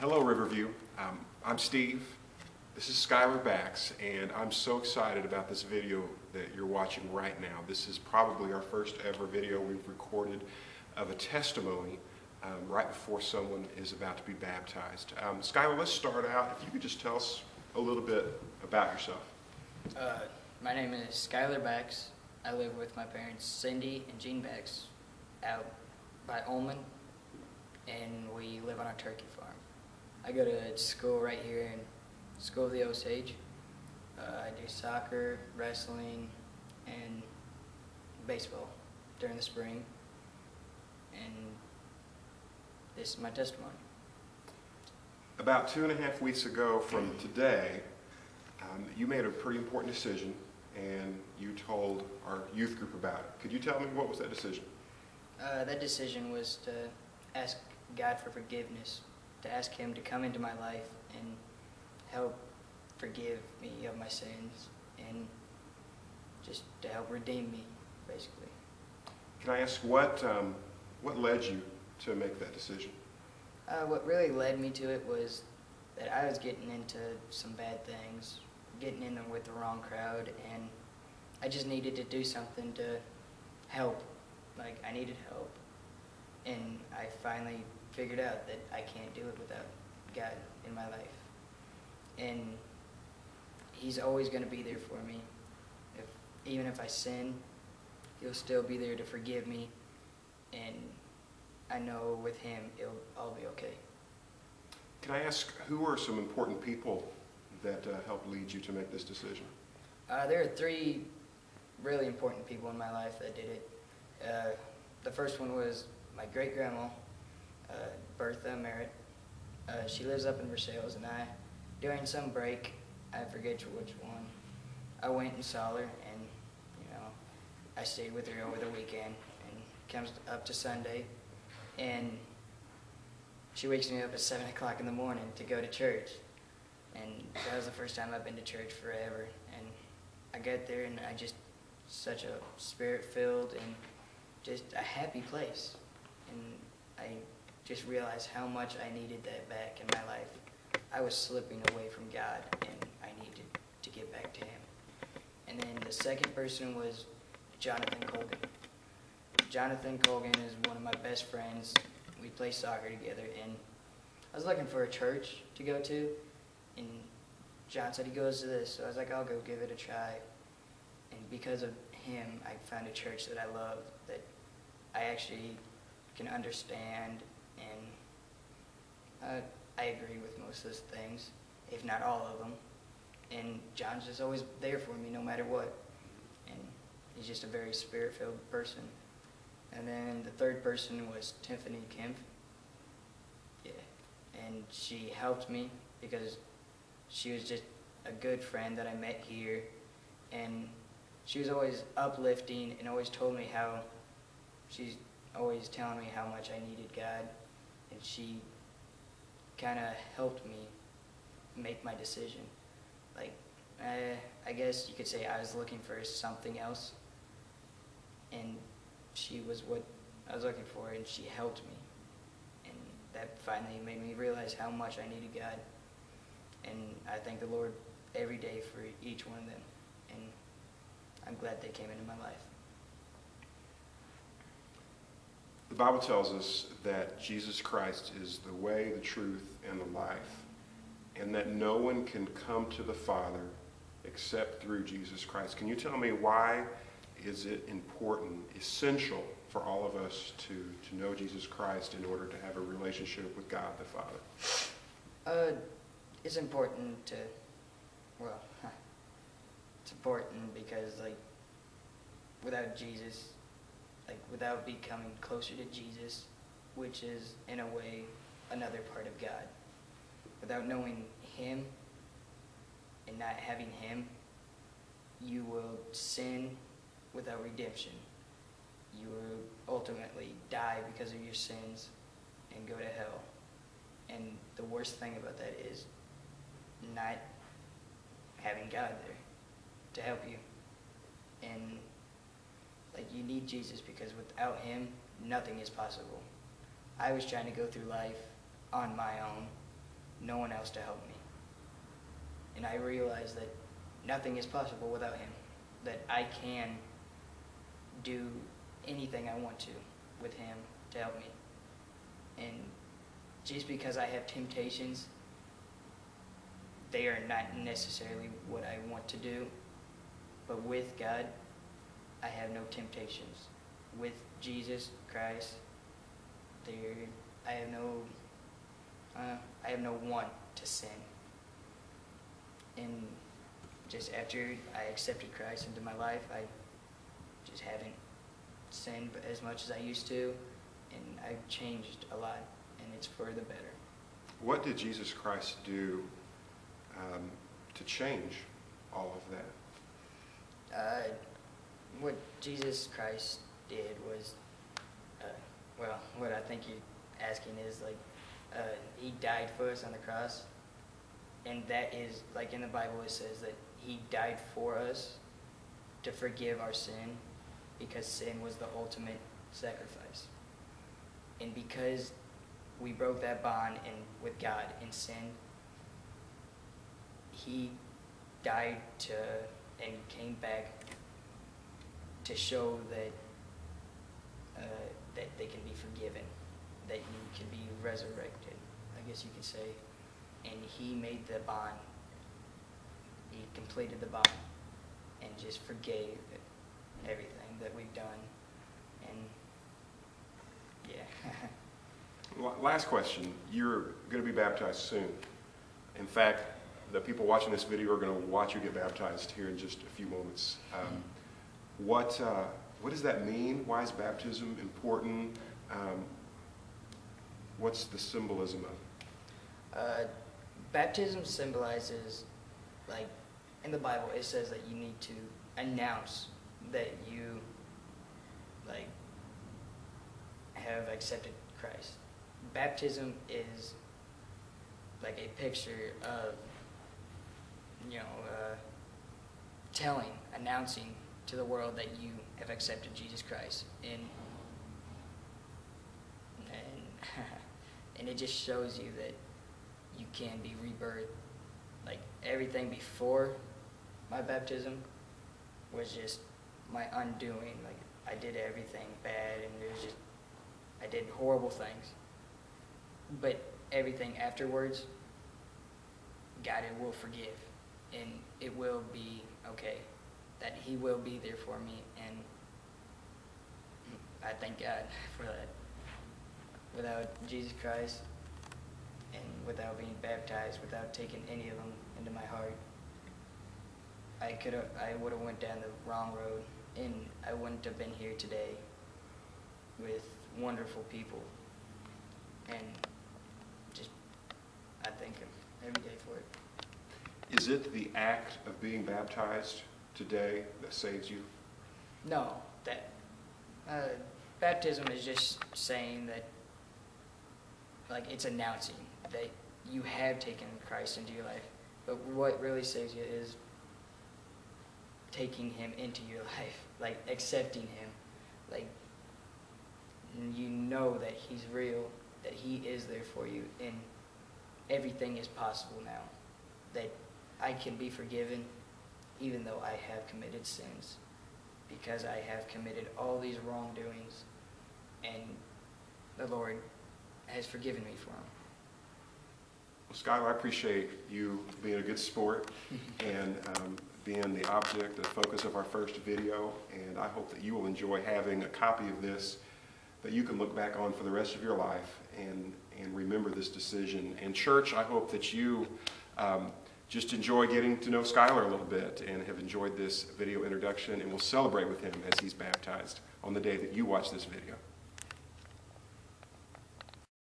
Hello, Riverview. I'm Steve. This is Skyler Bax, and I'm so excited about this video that you're watching right now. This is probably our first ever video we've recorded of a testimony right before someone is about to be baptized. Skyler, let's start out. If you could just tell us a little bit about yourself. My name is Skyler Bax. I live with my parents, Cindy and Gene Bax, out by Ullman, and we live on a turkey farm. I go to school right here in School of the Osage. I do soccer, wrestling, and baseball during the spring, and this is my testimony. About 2.5 weeks ago from today, you made a pretty important decision, and you told our youth group about it. Could you tell me what was that decision? That decision was to ask God for forgiveness, to ask Him to come into my life and help forgive me of my sins, and just to help redeem me, basically. Can I ask what led you to make that decision? What really led me to it was that I was getting into some bad things, getting in them with the wrong crowd, and I just needed to do something to help. Like, I needed help. And I finally figured out that I can't do it without God in my life. And He's always going to be there for me. Even if I sin, He'll still be there to forgive me. And I know with Him, it'll all be okay. Can I ask, who are some important people that helped lead you to make this decision? There are 3 really important people in my life that did it. The first one was my great-grandma, Bertha Merritt. She lives up in Versailles, and during some break, I forget which one, I went and saw her, and I stayed with her over the weekend, and comes up to Sunday, and she wakes me up at 7 o'clock in the morning to go to church, and that was the first time I've been to church forever, and I got there, and I just, such a spirit-filled and just a happy place, and I just realized how much I needed that back in my life. I was slipping away from God, and I needed to get back to Him. And then the second person was Jonathan Colgan. Jonathan Colgan is one of my best friends. We play soccer together, and I was looking for a church to go to, and John said he goes to this, so I was like, I'll go give it a try. And because of him, I found a church that I love, that I actually can understand, and I agree with most of those things, if not all of them. And John's just always there for me no matter what. And he's just a very spirit-filled person. And then the third person was Tiffany Kempf. Yeah. And she helped me because she was just a good friend that I met here. And she was always uplifting and always told me how, she's always telling me how much I needed God. And she kind of helped me make my decision. Like, I guess you could say I was looking for something else, and she was what I was looking for, and she helped me. And that finally made me realize how much I needed God. And I thank the Lord every day for each one of them. And I'm glad they came into my life. The Bible tells us that Jesus Christ is the way, the truth, and the life, and that no one can come to the Father except through Jesus Christ. Can you tell me, why is it important, essential for all of us to know Jesus Christ in order to have a relationship with God the Father? It's important to, well, it's important because, without Jesus, without becoming closer to Jesus, which is, in a way, another part of God, without knowing Him and not having Him, you will sin without redemption. You will ultimately die because of your sins and go to hell. And the worst thing about that is not having God there to help you. And you need Jesus, because without Him, nothing is possible. I was trying to go through life on my own, no one else to help me. And I realized that nothing is possible without him, that I can do anything I want to with him to help me. And just because I have temptations, they are not necessarily what I want to do. But with God, I have no temptations. With Jesus Christ, I have no want to sin. And just after I accepted Christ into my life, I just haven't sinned as much as I used to, and I've changed a lot, and it's for the better. What did Jesus Christ do to change all of that? What Jesus Christ did was, well, what I think you're asking is, like, he died for us on the cross, and that is, like in the Bible it says that he died for us to forgive our sin, because sin was the ultimate sacrifice. And because we broke that bond with God in sin, he died and came back to show that that they can be forgiven, that you can be resurrected, I guess you could say. And he made the bond. He completed the bond and just forgave everything that we've done. And yeah. Last question. You're going to be baptized soon. In fact, the people watching this video are going to watch you get baptized here in just a few moments. What does that mean? Why is baptism important? What's the symbolism of it? Baptism symbolizes, like, in the Bible it says that you need to announce that you, like, have accepted Christ. Baptism is like a picture of, announcing to the world that you have accepted Jesus Christ, and it just shows you that you can be rebirthed. Like, everything before my baptism was just my undoing. Like, I did everything bad, and I did horrible things. But everything afterwards, God will forgive, and it will be okay, that he will be there for me, and I thank God for that. Without Jesus Christ, and without being baptized, without taking any of them into my heart, I would have went down the wrong road, and I wouldn't have been here today with wonderful people. And just, I thank him every day for it. Is it the act of being baptized today that saves you? No, baptism is just saying that, like, it's announcing that you have taken Christ into your life. But what really saves you is taking him into your life, like accepting him, like you know that he's real, that he is there for you, and everything is possible now, that I can be forgiven even though I have committed sins, because I have committed all these wrongdoings, and the Lord has forgiven me for them. Well, Skyler, I appreciate you being a good sport and being the object, the focus of our first video, and I hope that you will enjoy having a copy of this that you can look back on for the rest of your life and remember this decision. And church, I hope that you just enjoy getting to know Skyler a little bit and have enjoyed this video introduction, and we'll celebrate with him as he's baptized on the day that you watch this video.